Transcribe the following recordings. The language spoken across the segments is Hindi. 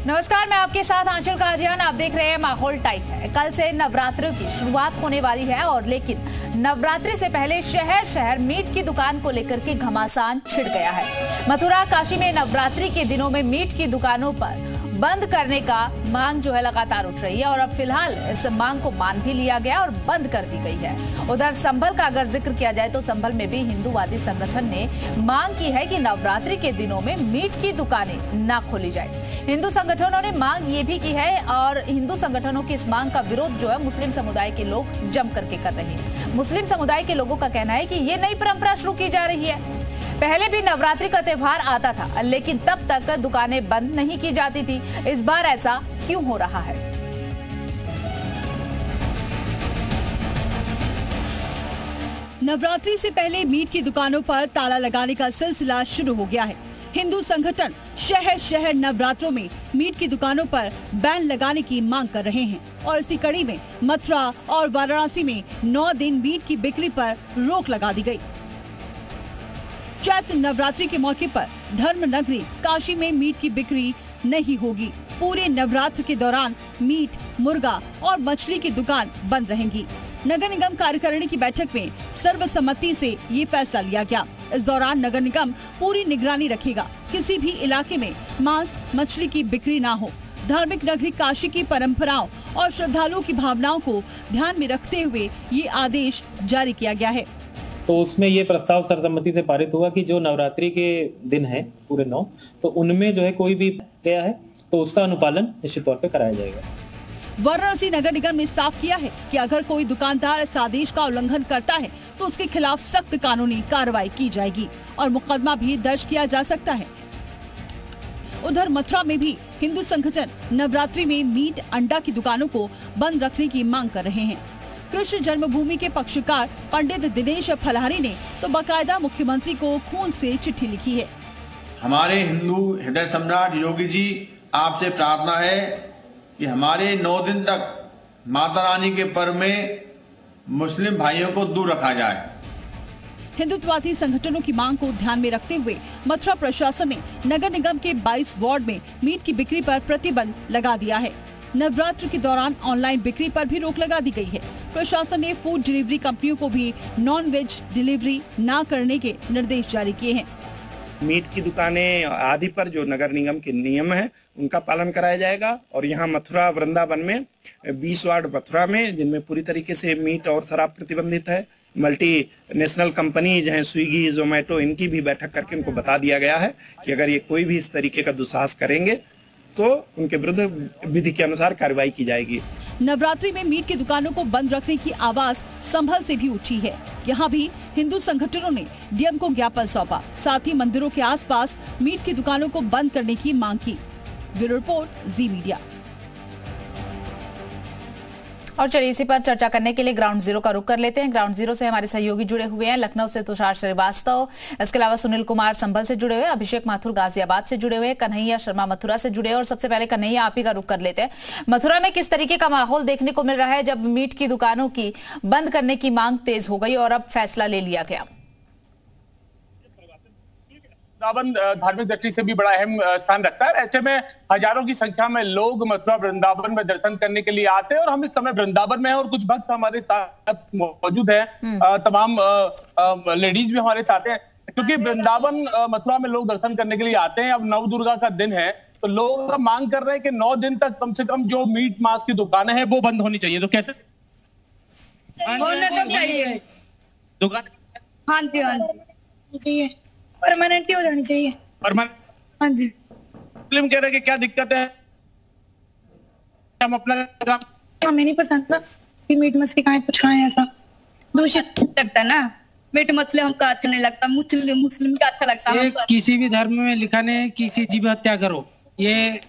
नमस्कार, मैं आपके साथ आंचल कादियान। आप देख रहे हैं माहौल टाइप है। कल से नवरात्रि की शुरुआत होने वाली है और लेकिन नवरात्रि से पहले शहर शहर मीट की दुकान को लेकर के घमासान छिड़ गया है। मथुरा काशी में नवरात्रि के दिनों में मीट की दुकानों पर बंद करने का मांग जो है लगातार उठ रही है और अब फिलहाल इस मांग को मान भी लिया गया और बंद कर दी गई है। उधर संभल का अगर जिक्र किया जाए तो संभल में भी हिंदूवादी संगठन ने मांग की है कि नवरात्रि के दिनों में मीट की दुकानें ना खोली जाए। हिंदू संगठनों ने मांग ये भी की है और हिंदू संगठनों की इस मांग का विरोध जो है मुस्लिम समुदाय के लोग जम करके कर रहे हैं। मुस्लिम समुदाय के लोगों का कहना है कि ये नई परंपरा शुरू की जा रही है। पहले भी नवरात्रि का त्योहार आता था लेकिन तब तक दुकानें बंद नहीं की जाती थी। इस बार ऐसा क्यों हो रहा है? नवरात्रि से पहले मीट की दुकानों पर ताला लगाने का सिलसिला शुरू हो गया है। हिंदू संगठन शहर शहर नवरात्रों में मीट की दुकानों पर बैन लगाने की मांग कर रहे हैं और इसी कड़ी में मथुरा और वाराणसी में 9 दिन मीट की बिक्री पर रोक लगा दी गई। चैत्र नवरात्रि के मौके पर धर्म नगरी काशी में मीट की बिक्री नहीं होगी। पूरे नवरात्र के दौरान मीट, मुर्गा और मछली की दुकान बंद रहेंगी। नगर निगम कार्यकारिणी की बैठक में सर्वसम्मति से ये फैसला लिया गया। इस दौरान नगर निगम पूरी निगरानी रखेगा, किसी भी इलाके में मांस, मछली की बिक्री ना हो। धार्मिक नगरी काशी की परंपराओं और श्रद्धालुओं की भावनाओं को ध्यान में रखते हुए ये आदेश जारी किया गया है। तो उसमें ये प्रस्ताव सर्वसम्मति से पारित हुआ कि जो नवरात्रि के दिन है पूरे 9, तो उनमें जो है कोई भी गया है तो उसका अनुपालन निश्चित तौर पे कराया जाएगा। वाराणसी नगर निगम ने साफ किया है कि अगर कोई दुकानदार इस आदेश का उल्लंघन करता है तो उसके खिलाफ सख्त कानूनी कार्रवाई की जाएगी और मुकदमा भी दर्ज किया जा सकता है। उधर मथुरा में भी हिंदू संगठन नवरात्रि में मीट, अंडा की दुकानों को बंद रखने की मांग कर रहे हैं। कृष्ण जन्मभूमि के पक्षकार पंडित दिनेश फलहारी ने तो बाकायदा मुख्यमंत्री को खून से चिट्ठी लिखी है। हमारे हिंदू हृदय सम्राट योगी जी, आपसे प्रार्थना है कि हमारे 9 दिन तक माता रानी के पर्व में मुस्लिम भाइयों को दूर रखा जाए। हिंदुत्ववादी संगठनों की मांग को ध्यान में रखते हुए मथुरा प्रशासन ने नगर निगम के 22 वार्ड में मीट की बिक्री पर प्रतिबंध लगा दिया है। नवरात्र के दौरान ऑनलाइन बिक्री पर भी रोक लगा दी गई है। प्रशासन ने फूड डिलीवरी कंपनियों को भी नॉन वेज डिलीवरी न करने के निर्देश जारी किए हैं। मीट की दुकानें आदि पर जो नगर निगम के नियम है उनका पालन कराया जाएगा और यहाँ मथुरा वृंदावन में 20 वार्ड मथुरा में, जिनमें पूरी तरीके से मीट और शराब प्रतिबंधित है। मल्टी नेशनल कंपनी जहाँ स्विगी, जोमेटो, इनकी भी बैठक करके उनको बता दिया गया है कि अगर ये कोई भी इस तरीके का दुस्साहस करेंगे तो उनके विरुद्ध विधि के अनुसार कार्रवाई की जाएगी। नवरात्रि में मीट की दुकानों को बंद रखने की आवाज संभल से भी उठी है। यहाँ भी हिंदू संगठनों ने डीएम को ज्ञापन सौंपा, साथ ही मंदिरों के आसपास मीट की दुकानों को बंद करने की मांग की। ब्यूरो रिपोर्ट, जी मीडिया। और चलिए इसी पर चर्चा करने के लिए ग्राउंड जीरो का रुख कर लेते हैं। ग्राउंड जीरो से हमारे सहयोगी जुड़े हुए हैं। लखनऊ से तुषार श्रीवास्तव, इसके अलावा सुनील कुमार संभल से जुड़े हुए, अभिषेक माथुर गाजियाबाद से जुड़े हुए, कन्हैया शर्मा मथुरा से जुड़े। और सबसे पहले कन्हैया, आप ही का रुख कर लेते हैं। मथुरा में किस तरीके का माहौल देखने को मिल रहा है जब मीट की दुकानों की बंद करने की मांग तेज हो गई और अब फैसला ले लिया गया? वृंदावन धार्मिक दृष्टि से भी बड़ा अहम स्थान रखता है। ऐसे में हजारों की संख्या में लोग मथुरा वृंदावन में दर्शन करने के लिए आते हैं और हम इस समय वृंदावन में हैं और कुछ भक्त हमारे साथ मौजूद हैं। तमाम लेडीज भी हमारे साथ हैं क्योंकि वृंदावन मथुरा में लोग दर्शन करने के लिए आते हैं। अब नवदुर्गा का दिन है तो लोग मांग कर रहे हैं कि 9 दिन तक कम से कम जो मीट मांस की दुकानें हैं वो बंद होनी चाहिए। तो कैसे होना तो चाहिए दुकान? हाँ जी, हाँ जी, चाहिए, परमानेंट हो जानी चाहिए। परमानेंट? हाँ जी। मुस्लिम कह रहे हैं कि क्या दिक्कत है, हम अपना काम, हमें नहीं पसंद ना कि मीट मछली खाएं, कुछ खाएं, ऐसा दूषित लगता है ना। मीट मछली हमको अच्छा नहीं लगता, मुस्लिम का अच्छा लगता है। किसी भी धर्म में लिखा नहीं है किसी जीव हत्या करो, ये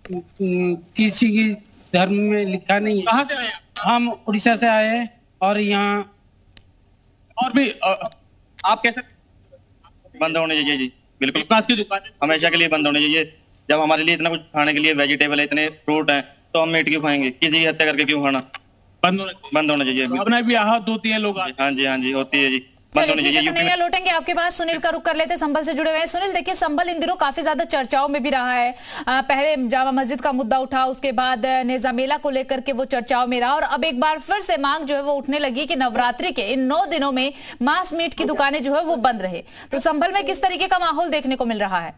किसी की धर्म में लिखा नहीं है। कहाँ से आए? हम उड़ीसा से आए हैं और यहाँ और भी आप कैसे? बंद होने चाहिए जी, बिल्कुल। मांस की दुकान हमेशा के लिए बंद होने चाहिए। जब हमारे लिए इतना कुछ खाने के लिए वेजिटेबल है, इतने फ्रूट हैं, तो हम मीट क्यों खाएंगे? किसी की हत्या करके क्यों खाना? बंद होना चाहिए। चाहिए। भावनाएं भी आहत होती है लोग। हाँ जी, हाँ जी, होती है जी। बंद होनी चाहिए। कन्हैया लौटेंगे आपके पास, सुनील का रुख कर लेते, संभल से जुड़े हुए हैं। सुनील, देखिए संभल इन दिनों काफी ज्यादा चर्चाओं में भी रहा है। पहले जामा मस्जिद का मुद्दा उठा, उसके बाद नेजा मेला को लेकर के वो चर्चाओं में रहा, और अब एक बार फिर से मांग जो है वो उठने लगी कि नवरात्रि के इन 9 दिनों में मांस मीट की दुकानें जो है वो बंद रहे। तो संभल में किस तरीके का माहौल देखने को मिल रहा है?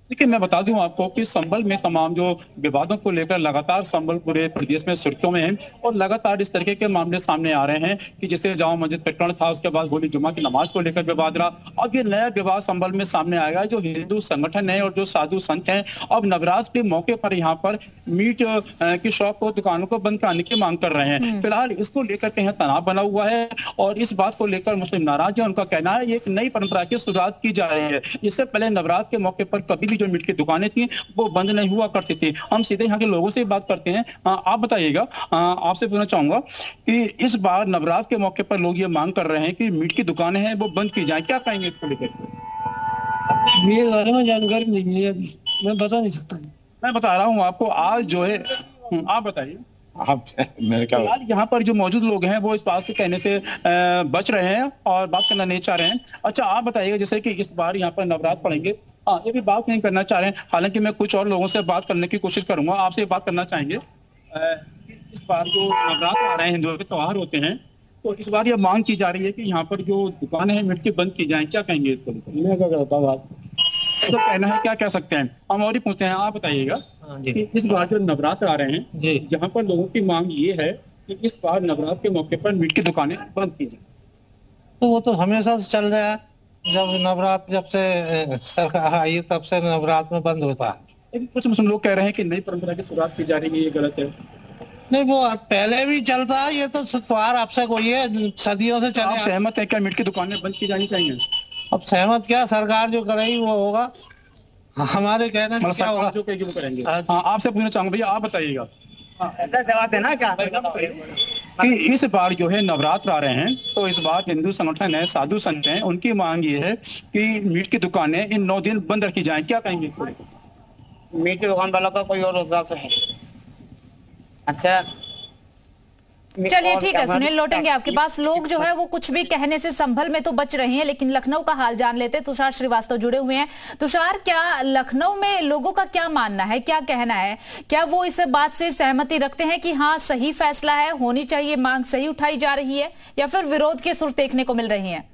देखिए, मैं बता दूं आपको कि संभल में तमाम जो विवादों को लेकर लगातार संभल पूरे प्रदेश में सुर्खियों में है, और लगातार इस तरीके के मामले सामने आ रहे हैं कि जैसे जामा मस्जिद प्रकरण था, उसके बाद होली जुमा की नमाज को लेकर विवाद रहा। अब ये नया विवाद संभल में सामने आएगा। जो हिंदू संगठन है और जो साधु संत हैं, अब नवरात्र के मौके पर यहाँ पर मीट की शॉप को, दुकानों को बंद कराने की मांग कर रहे हैं। फिलहाल इसको लेकर के यहाँ तनाव बना हुआ है, और इस बात को लेकर मुस्लिम नाराज है। उनका कहना है ये एक नई परंपरा की शुरुआत की जा रही है। इससे पहले नवरात्र के मौके पर कभी भी जो मीट की दुकानें थी वो बंद नहीं हुआ करती थी। हम सीधे यहाँ के लोगों से बात करते हैं। आप बताइएगा, आपसे पूछना चाहूंगा कि इस बार नवरात्र के मौके पर लोग ये मांग कर रहे हैं कि मीट की दुकानें हैं वो बंद की जाए, क्या कहेंगे इसको लेकर? मेरे बारे में जानकारी नहीं है, अभी मैं बता नहीं सकता। मैं बता रहा हूँ आपको, आज जो है, आप बताइए। आप मेरे क्या यहाँ पर जो मौजूद लोग हैं वो इस बात से कहने से बच रहे हैं और बात करना नहीं चाह रहे हैं। अच्छा, आप बताइएगा, जैसे कि इस बार यहाँ पर नवरात्र पड़ेंगे, ये भी बात नहीं करना चाह रहे हैं। हालांकि मैं कुछ और लोगों से बात करने की कोशिश करूंगा। आपसे बात करना चाहेंगे, इस बार जो नवरात्र आ रहे हैं, हिंदुओं के त्योहार होते हैं, तो इस बार ये मांग की जा रही है कि यहाँ पर जो दुकानें हैं मीट की बंद की जाए, क्या कहेंगे इसको लेकर? मैं क्या कहता हूँ, आप तो कहना है, क्या कह सकते हैं? हम और ही पूछते हैं, आप बताइएगा कि इस बार जो नवरात्र आ रहे हैं, यहाँ पर लोगों की मांग ये है कि इस बार नवरात्र के मौके पर मीट की दुकानें बंद की जाए। तो वो तो हमेशा से चल रहा है, जब नवरात्र, जब से सरकार आई तब से नवरात्र में बंद होता है। लेकिन कुछ मुस्लिम लोग कह रहे हैं कि नई परंपरा की शुरुआत की जा रही है, ये गलत है। नहीं, वो पहले भी चलता है, ये तो त्योहार अब से कोई है, सदियों से चले। आप सहमत है क्या मीट की दुकानें बंद की जानी चाहिए? अब सहमत क्या, सरकार जो करेगी वो होगा, हमारे कहना मतलब क्या होगा जो कहेगी वो करेंगे। आपसे पूछना चाहूंगा भैया, आप बताइएगा जवाब देना क्या कि इस बार जो है नवरात्र आ रहे हैं, तो इस बार हिंदू संगठन है, साधु संत हैं, उनकी मांग ये है कि मीट की दुकानें इन 9 दिन बंद रखी जाएं, क्या कहेंगे? मीट की दुकान वालों का कोई और रोजगार तो है। अच्छा, चलिए ठीक है सुनील, लौटेंगे आपके पास। लोग जो है वो कुछ भी कहने से संभल में तो बच रहे हैं, लेकिन लखनऊ का हाल जान लेते। तुषार श्रीवास्तव जुड़े हुए हैं। तुषार, क्या लखनऊ में लोगों का क्या मानना है, क्या कहना है? क्या वो इस बात से सहमति रखते हैं कि हाँ सही फैसला है, होनी चाहिए, मांग सही उठाई जा रही है, या फिर विरोध के सुर देखने को मिल रही है?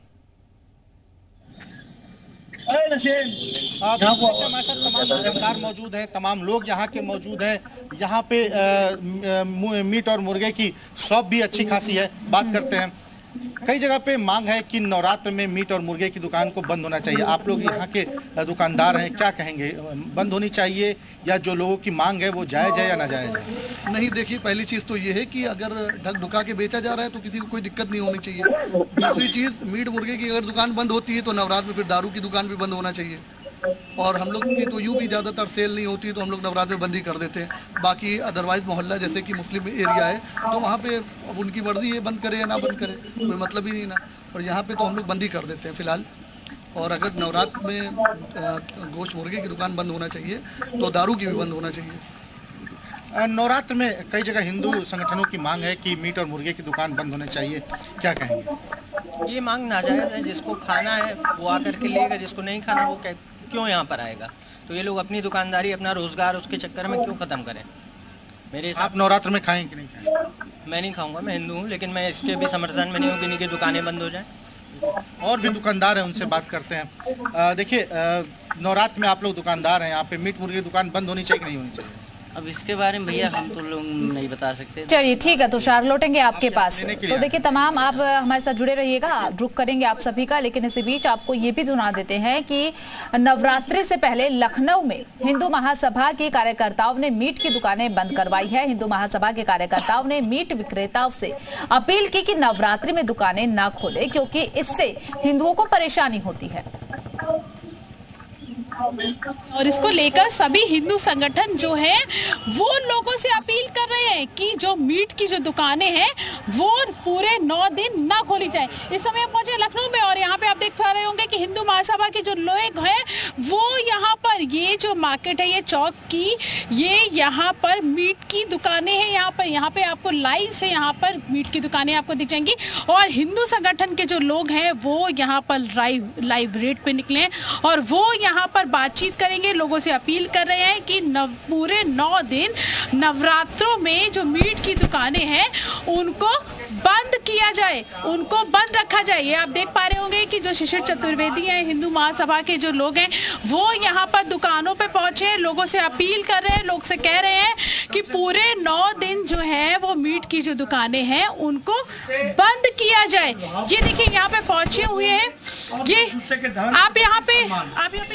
यहाँ पर हमारे साथ तमाम दुकानदार मौजूद हैं, तमाम लोग यहाँ के मौजूद हैं। यहाँ पे मीट और मुर्गे की शॉप भी अच्छी खासी है। बात करते हैं, कई जगह पे मांग है कि नवरात्र में मीट और मुर्गे की दुकान को बंद होना चाहिए। आप लोग यहाँ के दुकानदार हैं, क्या कहेंगे, बंद होनी चाहिए या जो लोगों की मांग है वो जायज़ है या नाजायज़ है? नहीं, देखिए, पहली चीज़ तो ये है कि अगर ढक ढुका के बेचा जा रहा है तो किसी को कोई दिक्कत नहीं होनी चाहिए। दूसरी चीज़, मीट मुर्गे की अगर दुकान बंद होती है तो नवरात्र में फिर दारू की दुकान भी बंद होना चाहिए। और हम लोग की तो यूँ भी ज़्यादातर सेल नहीं होती है तो हम लोग नवरात्र में बंद ही कर देते हैं। बाकी अदरवाइज मोहल्ला जैसे कि मुस्लिम एरिया है तो वहाँ पे अब उनकी मर्जी है, बंद करे या ना बंद करे, कोई मतलब ही नहीं ना। और यहाँ पे तो हम लोग बंद ही कर देते हैं फिलहाल। और अगर नवरात्र में गोश्त मुर्गे की दुकान बंद होना चाहिए तो दारू की भी बंद होना चाहिए। नवरात्र में कई जगह हिंदू संगठनों की मांग है कि मीट और मुर्गे की दुकान बंद होने चाहिए, क्या कहेंगे? ये मांग नाजायज़ है। जिसको खाना है वो आकर के लेगा, जिसको नहीं खाना वो क्यों यहाँ पर आएगा? तो ये लोग अपनी दुकानदारी, अपना रोजगार उसके चक्कर में क्यों खत्म करें? मेरे आप नवरात्र में खाएं कि नहीं खाएं? मैं नहीं खाऊंगा, मैं हिंदू हूँ, लेकिन मैं इसके भी समर्थन में नहीं हूँ कि इनकी दुकानें बंद हो जाएं। और भी दुकानदार हैं, उनसे बात करते हैं। देखिए, नवरात्र में आप लोग दुकानदार हैं, यहाँ पे मीट मुर्गे की दुकान बंद होनी चाहिए कि नहीं होनी चाहिए? अब इसके बारे में भैया हम तो लोग नहीं बता सकते। चलिए ठीक है तुषार, लौटेंगे आपके पास। तो देखिए, तमाम आप हमारे साथ जुड़े रहिएगा, रुक करेंगे आप सभी का। लेकिन इसी बीच आपको ये भी सुना देते हैं कि नवरात्रि से पहले लखनऊ में हिंदू महासभा के कार्यकर्ताओं ने मीट की दुकानें बंद करवाई है। हिंदू महासभा के कार्यकर्ताओं ने मीट विक्रेताओं से अपील की कि नवरात्रि में दुकानें ना खोले, क्योंकि इससे हिंदुओं को परेशानी होती है। और इसको लेकर सभी हिंदू संगठन जो है वो लोगों से अपील कर रहे हैं कि जो मीट की जो दुकानें हैं वो पूरे 9 दिन ना खोली जाए। इस समय हम पहुंचे लखनऊ में और यहाँ पे आप देख पा रहे होंगे कि हिंदू महासभा के जो लोग हैं वो यहाँ पर, ये जो मार्केट है, ये चौक की, ये यहाँ पर मीट की दुकानें हैं। यहाँ पे आपको लाइन से यहाँ पर मीट की दुकानें आपको दिख जाएंगी और हिंदू संगठन के जो लोग हैं वो यहाँ पर लाइव रेड पे निकले हैं और वो यहाँ पर बातचीत करेंगे, लोगों से अपील कर रहे हैं कि पूरे 9 दिन नवरात्रों में जो मीट की दुकानें हैं उनको बंद किया जाए, उनको बंद रखा जाए। ये आप देख पा रहे होंगे कि जो शिशिर चतुर्वेदी हैं, हिंदू महासभा के जो लोग हैं वो यहाँ पर दुकानों पे पहुंचे, लोगों से अपील कर रहे हैं, लोग से कह रहे हैं कि पूरे 9 दिन जो है वो मीट की जो दुकानें हैं उनको बंद किया जाए। ये देखिए यहाँ पे पहुंचे हुए हैं, ये आप यहाँ पे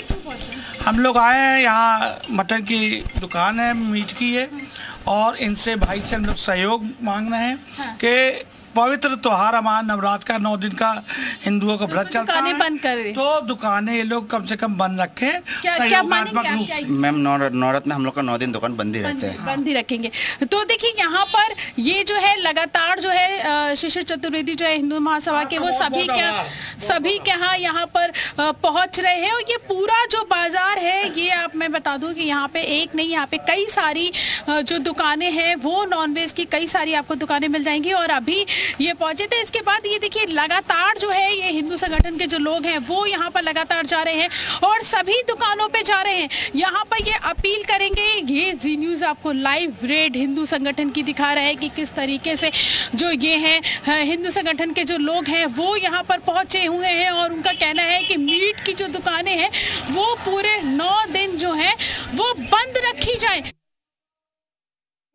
क्यों पहुंचे? हम लोग आए हैं, यहाँ मटन की दुकान है, मीट की है और इनसे भाई से हम लोग सहयोग मांग रहे हैं कि पवित्र त्योहार हमारा नवरात्र का 9 दिन का हिंदुओं का व्रत चलता है, बंद कर तो दुकानें ये लोग कम से कम बंद रखें। मैम नवरात्र में हम लोग का 9 दिन दुकान बंद ही रहते हैं, बंद ही रखेंगे। तो देखिए यहाँ पर ये जो है लगातार जो है शिशिर चतुर्वेदी जो है हिंदू महासभा के, वो सभी के यहाँ पर पहुँच रहे हैं और ये पूरा जो बाजार है, ये आप मैं बता दूं कि यहाँ पे एक नहीं, यहाँ पे कई सारी जो दुकानें हैं वो नॉनवेज की कई सारी आपको दुकानें मिल जाएंगी और अभी ये पहुंचे थे। इसके बाद ये देखिए लगातार जो है ये हिंदू संगठन के जो लोग हैं वो यहाँ पर लगातार जा रहे हैं और सभी दुकानों पे जा रहे हैं, यहाँ पर ये अपील करेंगे। ये जी न्यूज़ आपको लाइव रेड हिंदू संगठन की दिखा रहा है कि किस तरीके से जो ये हैं हिंदू संगठन के जो लोग हैं वो यहाँ पर पहुंचे हुए हैं और उनका कहना है कि मीट की जो दुकानें हैं वो पूरे 9 दिन जो है वो बंद रखी जाए।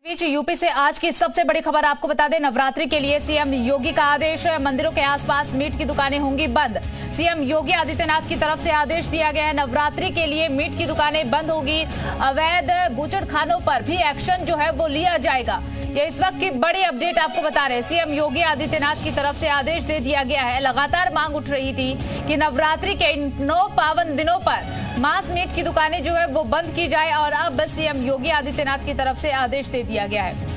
बीच यूपी से आज की सबसे बड़ी खबर आपको बता दें, नवरात्रि के लिए सीएम योगी का आदेश, मंदिरों के आसपास मीट की दुकानें होंगी बंद। सीएम योगी आदित्यनाथ की तरफ से आदेश दिया गया है, नवरात्रि के लिए मीट की दुकानें बंद होगी, अवैध बूचड़खानों पर भी एक्शन जो है वो लिया जाएगा। ये इस वक्त की बड़ी अपडेट आपको बता रहे हैं, सीएम योगी आदित्यनाथ की तरफ से आदेश दे दिया गया है। लगातार मांग उठ रही थी कि नवरात्रि के इन 9 पावन दिनों पर मांस मीट की दुकानें जो है वो बंद की जाए और अब सीएम योगी आदित्यनाथ की तरफ से आदेश दे दिया गया है।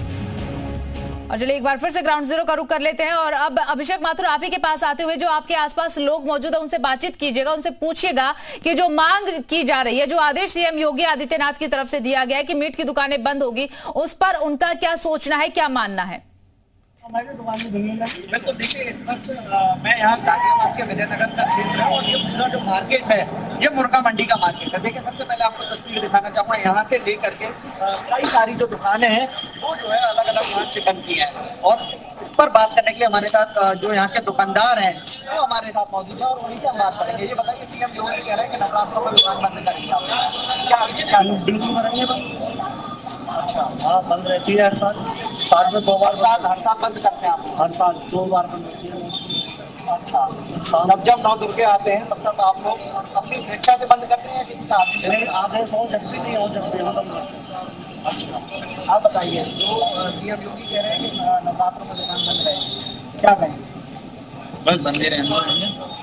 और चलिए एक बार फिर से ग्राउंड जीरो का रुख कर लेते हैं और अब अभिषेक माथुर आप ही के पास आते हुए जो आपके आसपास लोग मौजूद है उनसे बातचीत कीजिएगा, उनसे पूछिएगा कि जो मांग की जा रही है, जो आदेश सीएम योगी आदित्यनाथ की तरफ से दिया गया है कि मीट की दुकानें बंद होगी, उस पर उनका क्या सोचना है, क्या मानना है? बिल्कुल, देखिए इस वक्त मैं यहाँ गाजियाबाद के विजयनगर का क्षेत्र है और ये पूरा जो मार्केट है ये मुर्गा मंडी का मार्केट है। देखिए सबसे पहले आपको तस्वीर दिखाना चाहूँगा, यहाँ से लेकर के कई सारी जो दुकानें हैं वो जो है अलग अलग नॉन चिकन की है और इस पर बात करने के लिए हमारे साथ जो यहाँ के दुकानदार हैं वो हमारे साथ मौजूद है और वहीं से हम बात करेंगे। ये बताइए सीएम योगी कह रहे हैं कि नवरात्रों में दुकान बंद करेंगे, क्या बिल्कुल करेंगे? अच्छा, हाँ बंद रहती है हर साल में 2 बार, हर साल बंद करते हैं आप? हर साल 2 बार बंद रहती है। अच्छा, जब 9 दुर्गे आते हैं तब तक आप लोग अपनी स्वेच्छा से बंद करते हैं किसका आदेश हो, जब भी नहीं हो, जब भी हो? अच्छा, आप बताइए, जो सीएम योगी कह रहे हैं कि नवरात्रों में दुकान बंद रहेगी, क्या कहेंगे? बस बंदे रहने,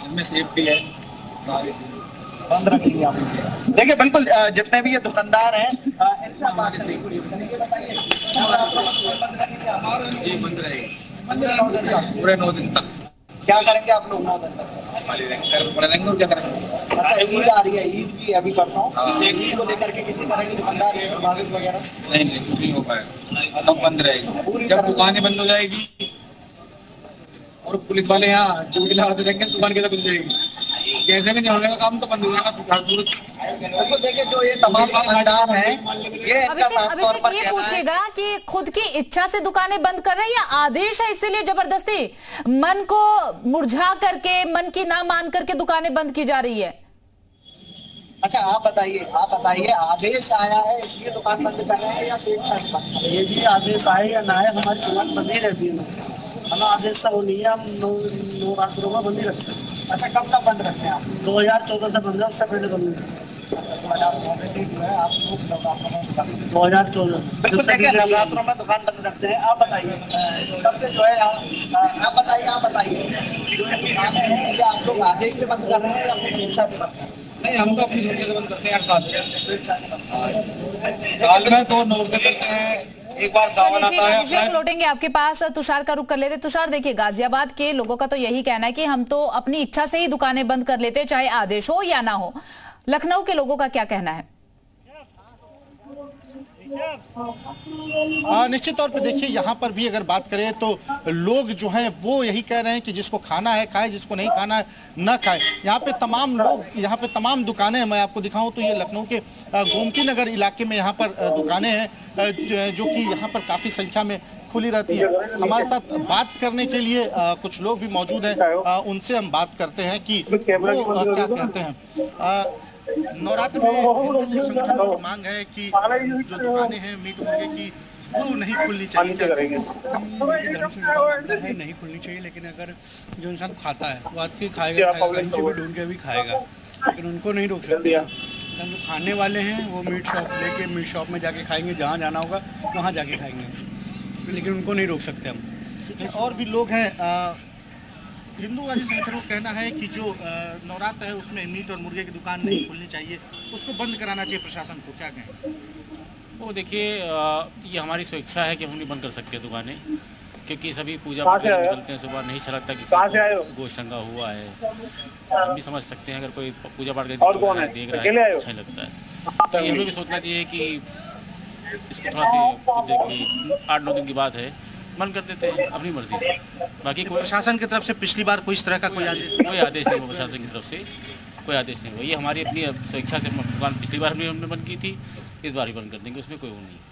इनमें सेफ्टी है, बंद रखेंगे आप। देखिए बिल्कुल जितने भी ये दुकानदार हैं इनसे बात करेंगे, बंद रहेगी पूरे 9 दिन तक। क्या करेंगे आप लोग 9 दिन तक? क्या करेंगे? अच्छा, ईद आ रही है, ईद की अभी करता हूँ, ईद को लेकर के किसी तरह की दुकानदार वगैरह नहीं कुछ नहीं हो पाएगा, सब बंद रहेगी। जब दुकानें बंद हो जाएगी और पुलिस वाले यहाँ ड्यूटी लगाते रहेंगे, दुकान कैसे खुल जाएगी? कैसे भी नहीं होने का काम तो बंद हो जाएगा। तो देखिए जो ये तमाम दुकानदार हैं ये अभिषेक ये पूछेगा कि खुद की इच्छा से दुकानें बंद कर रहे हैं या आदेश है इसीलिए जबरदस्ती मन को मुरझा करके, मन की ना मान करके दुकानें बंद की जा रही है? अच्छा आप बताइए आदेश आया है इसलिए दुकान बंद कर रहे हैं या स्वेच्छा से बंद? ये भी आदेश आए या ना आए हमारी दुकान बंद ही रहती है, हमें आदेश तो नहीं है, हम नवरात्रों में बंद ही रखते हैं। अच्छा, कब बंद रखते हैं आप? 2014 से बंद है, उससे पहले बंद नहीं। 2014 बिल्कुल, देखिए नवरात्रों में दुकान बंद रखते हैं। आप बताइए सबसे जो है आप बताइए जो दुकानें हैं ये आप लोग आदेश से बंद कर रहे हैं या अपनी इच्छा से बंद कर रहे हैं? नहीं, हम तो अपनी ड्यूटी बंद करते हैं 8 साल में तो 9 करते हैं। एक बार सावन आता है। लौटेंगे आपके पास, तुषार का रुख कर लेते। तुषार, देखिए गाजियाबाद के लोगों का तो यही कहना है कि हम तो अपनी इच्छा से ही दुकानें बंद कर लेते, चाहे आदेश हो या ना हो। लखनऊ के लोगों का क्या कहना है? निश्चित तौर पे देखिए, यहाँ पर भी अगर बात करें तो लोग जो हैं वो यही कह रहे हैं कि जिसको खाना है खाए, जिसको नहीं खाना है ना खाए। यहाँ पे तमाम लोग, यहाँ पे तमाम दुकानें हैं। मैं आपको दिखाऊं तो ये लखनऊ के गोमती नगर इलाके में यहाँ पर दुकानें हैं जो कि यहाँ पर काफ़ी संख्या में खुली रहती है। हमारे साथ बात करने के लिए कुछ लोग भी मौजूद हैं, उनसे हम बात करते हैं कि वो क्या कहते हैं। नवरात्र में हिंदू संगठन की मांग है कि जो दुकानें हैं मीट मुर्गे की वो नहीं खुलनी चाहिए। धर्म है नहीं खुलनी चाहिए, लेकिन अगर जो इंसान खाता है वो आज के खाएगा, कहीं से भी ढूंढ के भी खाएगा, लेकिन उनको नहीं रोक सकते। जो खाने वाले हैं वो मीट शॉप लेके मीट शॉप में जाके खाएंगे, जहाँ जाना होगा वहाँ जाके खाएंगे, लेकिन उनको नहीं रोक सकते हम। और भी लोग हैं, हिंदूवादी संगठनों का कहना है कि जो नवरात्र है उसमें मीट और मुर्गे की दुकान नहीं खुलनी चाहिए, उसको बंद कराना चाहिए प्रशासन को। क्या कहें? वो देखिए, ये हमारी स्वेच्छा है कि हम नहीं बंद कर सकते दुकानें, क्योंकि सभी पूजा पाठ निकलते हैं सुबह, नहीं लगता किसी को गोशंगा हुआ है। हम भी समझ सकते हैं, अगर कोई पूजा पाठ देख रहा है अच्छा नहीं लगता है, तो ये हमें भी सोचना चाहिए कि इसको थोड़ा सा देख ली। 8-9 दिन की बात है, बंद कर देते हैं अपनी मर्जी से। बाकी कोई प्रशासन की तरफ से पिछली बार कोई इस तरह का कोई आदेश नहीं हुआ, प्रशासन की तरफ से कोई आदेश नहीं हुआ। ये हमारी अपनी स्वेच्छा से दुकान पिछली बार हमने बंद की थी, इस बार ही बंद कर देंगे, उसमें कोई वो नहीं।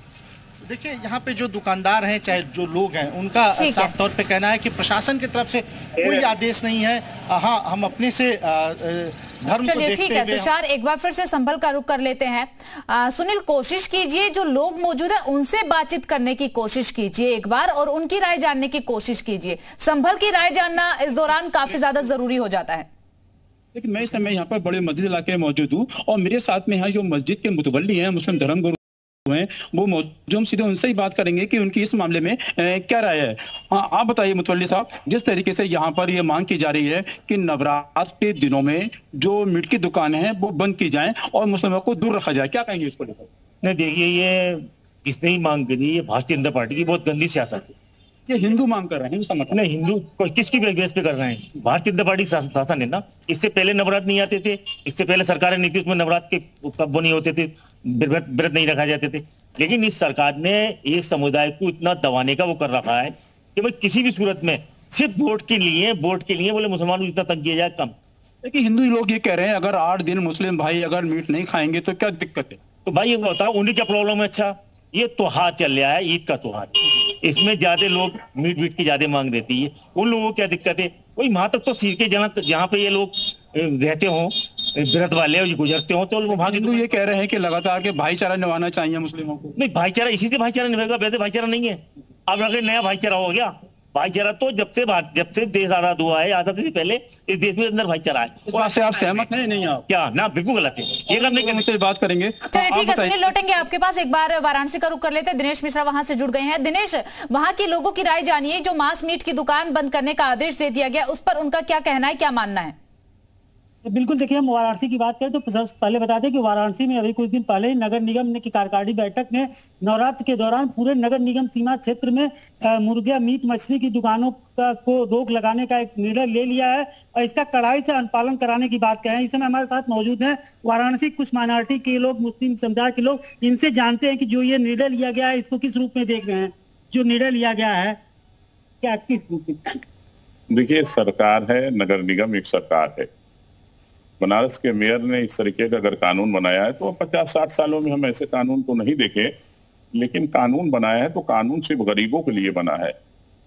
देखिए, यहाँ पे जो दुकानदार हैं चाहे जो लोग हैं, उनका साफ तौर पे कहना है कि प्रशासन की तरफ से कोई आदेश नहीं है। हाँ, हम अपने से धर्म को देखते ठीक है तुषार, एक बार फिर से संभल का रुख कर लेते हैं। सुनील, कोशिश कीजिए जो लोग मौजूद हैं उनसे बातचीत करने की कोशिश कीजिए एक बार, और उनकी राय जानने की कोशिश कीजिए। संभल की राय जानना इस दौरान काफी ज्यादा जरूरी हो जाता है। लेकिन मैं इस समय यहाँ पर बड़े मस्जिद इलाके में मौजूद हूँ, और मेरे साथ में यहाँ जो मस्जिद के मुतवल्ली हैं, मुस्लिम धर्म गुरु हैं, वो मौजूद। हम सीधे उनसे ही बात करेंगे कि उनकी इस मामले में क्या राय है। हाँ, आप बताइए मुतवल्ली साहब, जिस तरीके से यहाँ पर ये मांग की जा रही है कि नवरात्र के दिनों में जो मीट की दुकानें हैं वो बंद की जाएं और मुसलमानों को दूर रखा जाए, क्या कहेंगे इसको लेकर? नहीं, देखिए, ये किसने ही मांग करी, ये भारतीय जनता पार्टी की बहुत गंदी सियासत है। ये हिंदू मांग कर रहे हैं, हिंदू संगठन नहीं, हिंदू किसकी बेस पे कर रहे हैं? भारतीय जनता पार्टी शासन है ना। इससे पहले नवरात्र नहीं आते थे, इससे पहले सरकारें नहीं थी, उसमें नवरात्र के वो नहीं होते थे, व्रत नहीं रखा जाते थे। लेकिन इस सरकार ने एक समुदाय को इतना दबाने का वो कर रखा है कि भाई किसी भी सूरत में सिर्फ वोट के लिए बोले मुसलमानों को इतना तंग किया जाए, कम। लेकिन हिंदू लोग ये कह रहे हैं अगर 8 दिन मुस्लिम भाई अगर मीट नहीं खाएंगे तो क्या दिक्कत है? तो भाई ये बताओ, उन्हें क्या प्रॉब्लम है? अच्छा, ये त्योहार चल रहा है, ईद का त्योहार, इसमें ज्यादा लोग मीट की ज्यादा मांग रहती है, उन लोगों को क्या दिक्कत है? वही वहां तक तो सिर के जहाँ पे ये लोग रहते हों, व्रत वाले गुजरते हो, तो हिंदू ये कह रहे हैं कि लगातार के भाईचारा निभाना चाहिए मुस्लिमों को। नहीं, भाईचारा इसी से भाईचारा निभाएगा, वैसे भाईचारा नहीं है। अब अगर नया भाईचारा हो गया, भाईचारा तो जब से देश आजाद हुआ है, आजादी से पहले इस देश में अंदर भाईचारा है। इस बात से आप सहमत हैं? नहीं आप क्या? ना, बिल्कुल गलत है। ये करने के मुझसे बात करेंगे। चलिए ठीक है सुनील, लौटेंगे आपके पास। एक बार वाराणसी का रुख कर लेते हैं, दिनेश मिश्रा वहां से जुड़ गए हैं। दिनेश, वहां के लोगों की राय जानिए, जो मांस मीट की दुकान बंद करने का आदेश दे दिया गया, उस पर उनका क्या कहना है, क्या मानना है? बिल्कुल, देखिए, हम वाराणसी की बात करें तो पहले बता दें कि वाराणसी में अभी कुछ दिन पहले नगर निगम की कार्यकारिणी बैठक ने नवरात्र के दौरान पूरे नगर निगम सीमा क्षेत्र में मुर्गिया मीट मछली की दुकानों को रोक लगाने का एक निर्णय ले लिया है, और इसका कड़ाई से अनुपालन कराने की बात कहें। इस समय हमारे साथ मौजूद हैं वाराणसी कुछ माइनॉरिटी के लोग, मुस्लिम समुदाय के लोग। इनसे जानते हैं कि जो ये निर्णय लिया गया है इसको किस रूप में देख रहे हैं, जो निर्णय लिया गया है क्या किस रूप में? देखिए, सरकार है, नगर निगम एक सरकार है। बनारस के मेयर ने इस तरीके का अगर कानून बनाया है तो 50-60 सालों में हम ऐसे कानून तो नहीं देखे, लेकिन कानून बनाया है तो कानून सिर्फ गरीबों के लिए बना है।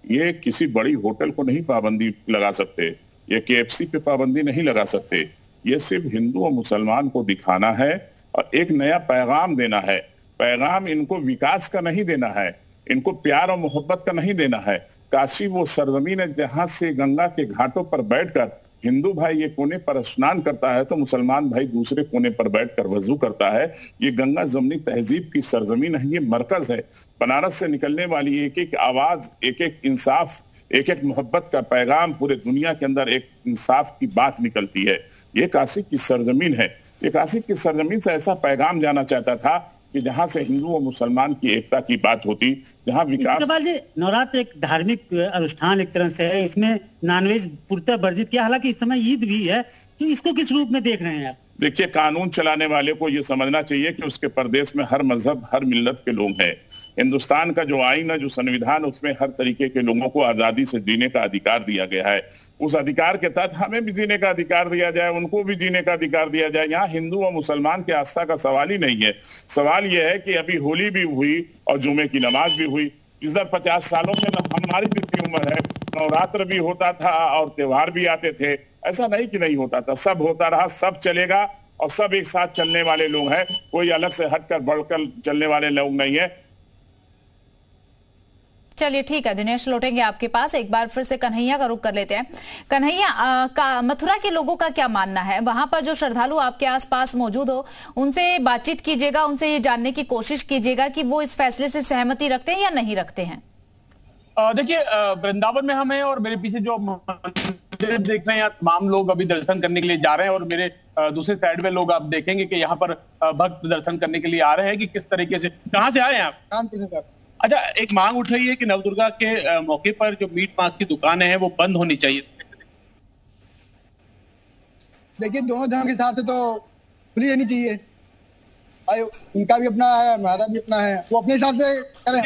ये किसी बड़ी होटल को नहीं पाबंदी लगा सकते, ये KFC पे पाबंदी नहीं लगा सकते। ये सिर्फ हिंदू और मुसलमान को दिखाना है और एक नया पैगाम देना है। पैगाम इनको विकास का नहीं देना है, इनको प्यार और मोहब्बत का नहीं देना है। काशी वो सरजमीन है जहां से गंगा के घाटों पर बैठकर हिंदू भाई एक कोने पर स्नान करता है तो मुसलमान भाई दूसरे कोने पर बैठकर वजू करता है। ये गंगा जमनी तहजीब की सरजमीन है, ये मरकज है। बनारस से निकलने वाली एक एक आवाज, एक एक इंसाफ, एक एक मोहब्बत का पैगाम, पूरे दुनिया के अंदर एक इंसाफ की बात निकलती है। ये काशी की सरजमीन है। ये काशी की सरजमीन से ऐसा पैगाम जाना चाहता था कि जहां से हिंदू और मुसलमान की एकता की बात होती, जहां विकास। नवरात्र एक धार्मिक अनुष्ठान एक तरह से है, इसमें नॉनवेज पूर्णतः वर्जित किया, हालांकि इस समय ईद भी है, तो इसको किस रूप में देख रहे हैं आप? देखिए, कानून चलाने वाले को ये समझना चाहिए कि उसके प्रदेश में हर मजहब, हर मिल्लत के लोग हैं। हिंदुस्तान का जो आईन है, जो संविधान, उसमें हर तरीके के लोगों को आजादी से जीने का अधिकार दिया गया है। उस अधिकार के तहत हमें भी जीने का अधिकार दिया जाए, उनको भी जीने का अधिकार दिया जाए। यहाँ हिंदू और मुसलमान की आस्था का सवाल ही नहीं है। सवाल यह है कि अभी होली भी हुई और जुमे की नमाज भी हुई। इधर 50 सालों में हमारी जितनी उम्र है, नवरात्र भी होता था और त्योहार भी आते थे। ऐसा नहीं कि नहीं होता था, सब होता रहा, सब चलेगा और सब एक साथ चलने वाले लोग हैं। कोई अलग से हटकर बढ़कर चलने वाले लोग नहीं है। चलिए ठीक है दिनेश, लौटेंगे आपके पास। एक बार फिर से कन्हैया का रुख कर लेते हैं। कन्हैया, मथुरा के लोगों का क्या मानना है? वहां पर जो श्रद्धालु आपके आसपास मौजूद हो, उनसे बातचीत कीजिएगा, उनसे ये जानने की कोशिश कीजिएगा कि वो इस फैसले से सहमति रखते हैं या नहीं रखते हैं। देखिए, वृंदावन में हम हैं और मेरे पीछे जो मंदिर देख रहे हैं, तमाम लोग अभी दर्शन करने के लिए जा रहे हैं और मेरे दूसरे साइड में लोग आप देखेंगे कि यहाँ पर भक्त दर्शन करने के लिए आ रहे हैं कि किस तरीके से। कहाँ से आए हैं आप? कानपुर से। अच्छा, एक मांग उठ रही है कि नवदुर्गा के मौके पर जो मीट मांस की दुकानें हैं वो बंद होनी चाहिए। देखिए, दोनों धर्म के हिसाब से तो खुली रहनी चाहिए। उनका भी अपना है, हमारा भी अपना है, वो अपने हिसाब से करें।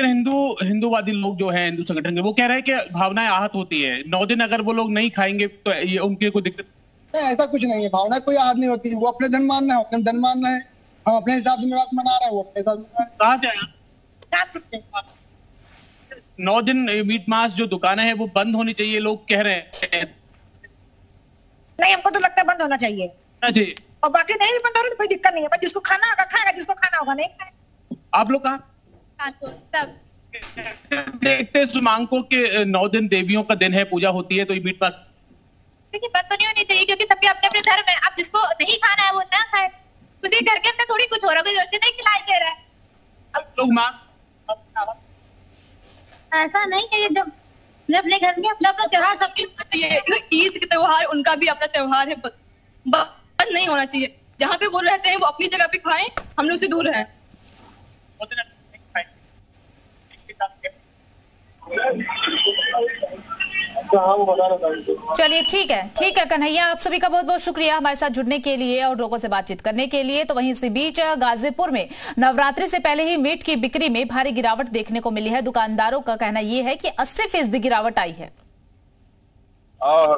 हिंदूवादी लोग जो हैं, हिंदू संगठन के, वो कह रहे हैं कि भावनाएं आहत होती है। 9 दिन अगर वो लोग नहीं खाएंगे तो ये उनके कोई दिक्कत नहीं। ऐसा कुछ नहीं है, भावना कोई आहत नहीं होती। वो अपने धर्म मानना है, अपने धर्म मानना है। हम अपने हिसाब से नवरात्र मना रहे हैं, वो अपने हिसाब से। कहाँ से आया? 9 दिन मीट मांस जो दुकानें हैं वो बंद होनी चाहिए, लोग कह रहे हैं। नहीं, हमको तो लगता है बंद होना चाहिए जी। और बाकी नहीं भी बंद हो रहा तो कोई दिक्कत नहीं है, पर जिसको खाना होगा खाएगा, जिसको खाना होगा नहीं खाएगा। आप लोग कहाँ देखते इस मांग को कि 9 दिन देवियों का दिन है, पूजा होती है, तो ये मीट मांस देखिए बंद तो नहीं होनी चाहिए, क्योंकि सबके अपने अपने धर्म है। अब जिसको नहीं खाना है वो ना खाए। किसी घर के अंदर थोड़ी कुछ हो रहा है, कोई रोटी नहीं खिलाई दे रहा है। अब लोग मांग ऐसा नहीं है, जब अपने घर में अपना अपना त्योहार सबके होना चाहिए। ईद के त्योहार उनका भी अपना त्योहार है, बंद नहीं होना चाहिए। जहाँ पे वो रहते हैं वो अपनी जगह पे खाएं, हम लोग से दूर रहें। चलिए ठीक है कन्हैया, आप सभी का बहुत बहुत शुक्रिया हमारे साथ जुड़ने के लिए और लोगों से बातचीत करने के लिए। तो वहीं इसी बीच गाजीपुर में नवरात्रि से पहले ही मीट की बिक्री में भारी गिरावट देखने को मिली है। दुकानदारों का कहना यह है कि 80% गिरावट आई है।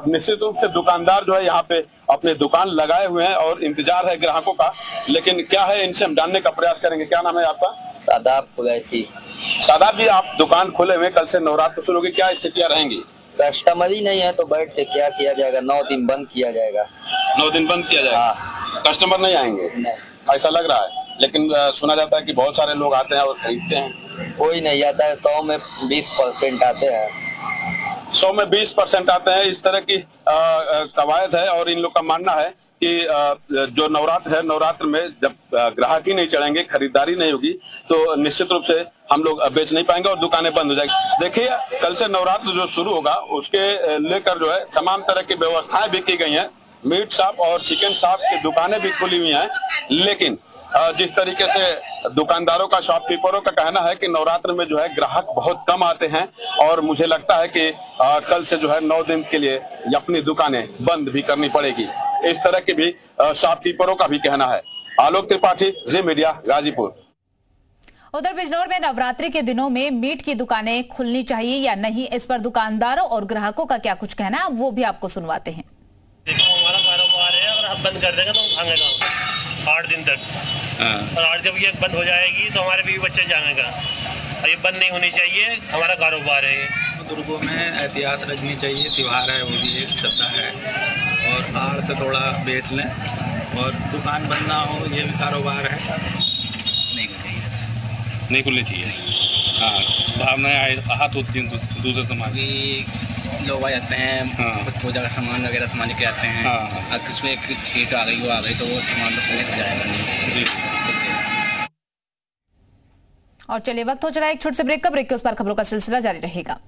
निश्चित रूप से दुकानदार जो है यहाँ पे अपने दुकान लगाए हुए हैं और इंतजार है ग्राहकों का, लेकिन क्या है इनसे हम जानने का प्रयास करेंगे। क्या नाम है आपका? शादाब कुरैशी। शादाब जी, आप दुकान खोले हुए, कल से नवरात्र शुरू होगी, क्या स्थितियाँ रहेंगी? कस्टमर ही नहीं है तो बैठ के क्या किया जाएगा? 9 दिन बंद किया जाएगा। 9 दिन बंद किया जाएगा? कस्टमर नहीं आएंगे? नहीं। ऐसा लग रहा है, लेकिन सुना जाता है कि बहुत सारे लोग आते हैं और खरीदते हैं। कोई नहीं आता है, 100 में 20% आते हैं। 100 में 20% आते हैं, इस तरह की कवायद है। और इन लोग का मानना है कि जो नवरात्र है, नवरात्र में जब ग्राहक ही नहीं चढ़ेंगे, खरीदारी नहीं होगी, तो निश्चित रूप से हम लोग बेच नहीं पाएंगे और दुकानें बंद हो जाएगी। देखिए, कल से नवरात्र जो शुरू होगा उसके लेकर जो है तमाम तरह की व्यवस्थाएं भी की गई हैं। मीट शॉप और चिकन शॉप की दुकानें भी खुली हुई हैं, लेकिन जिस तरीके से दुकानदारों का, शॉपकीपरों का कहना है कि नवरात्र में जो है ग्राहक बहुत कम आते हैं और मुझे लगता है कि कल से जो है 9 दिन के लिए अपनी दुकानें बंद भी करनी पड़ेगी। इस तरह के भी शॉपकीपरों का भी कहना है। आलोक त्रिपाठी, जी मीडिया, गाजीपुर। उधर बिजनौर में नवरात्रि के दिनों में मीट की दुकानें खुलनी चाहिए या नहीं, इस पर दुकानदारों और ग्राहकों का क्या कुछ कहना है, वो भी आपको सुनवाते हैं। देखो, हमारा कारोबार है, अगर हम बंद कर देंगे तो हम भागेगा 8 दिन तक, और 8 जब ये बंद हो जाएगी तो हमारे भी बच्चे जाएगा। और ये बंद नहीं होनी चाहिए, हमारा कारोबार है। बुजुर्गों में एहतियात रखनी चाहिए, त्योहार है, वो भी एक सप्ताह है, और आड़ से थोड़ा बेच लें और दुकान बंद ना हो, ये भी कारोबार है। नहीं खुलनी चाहिए। हाँ, भावनाएं आहत होती हैं दूसरे समाज। लोग आ जाते हैं, कुछ पूजा का सामान वगैरह सामान लेके आते हैं। अगर किसी में छीट आ गई तो वो सामान तो हो जाएगा नहीं। और चलिए, वक्त हो चला एक छोटे से ब्रेक का। ब्रेक के उस पर खबरों का सिलसिला जारी रहेगा।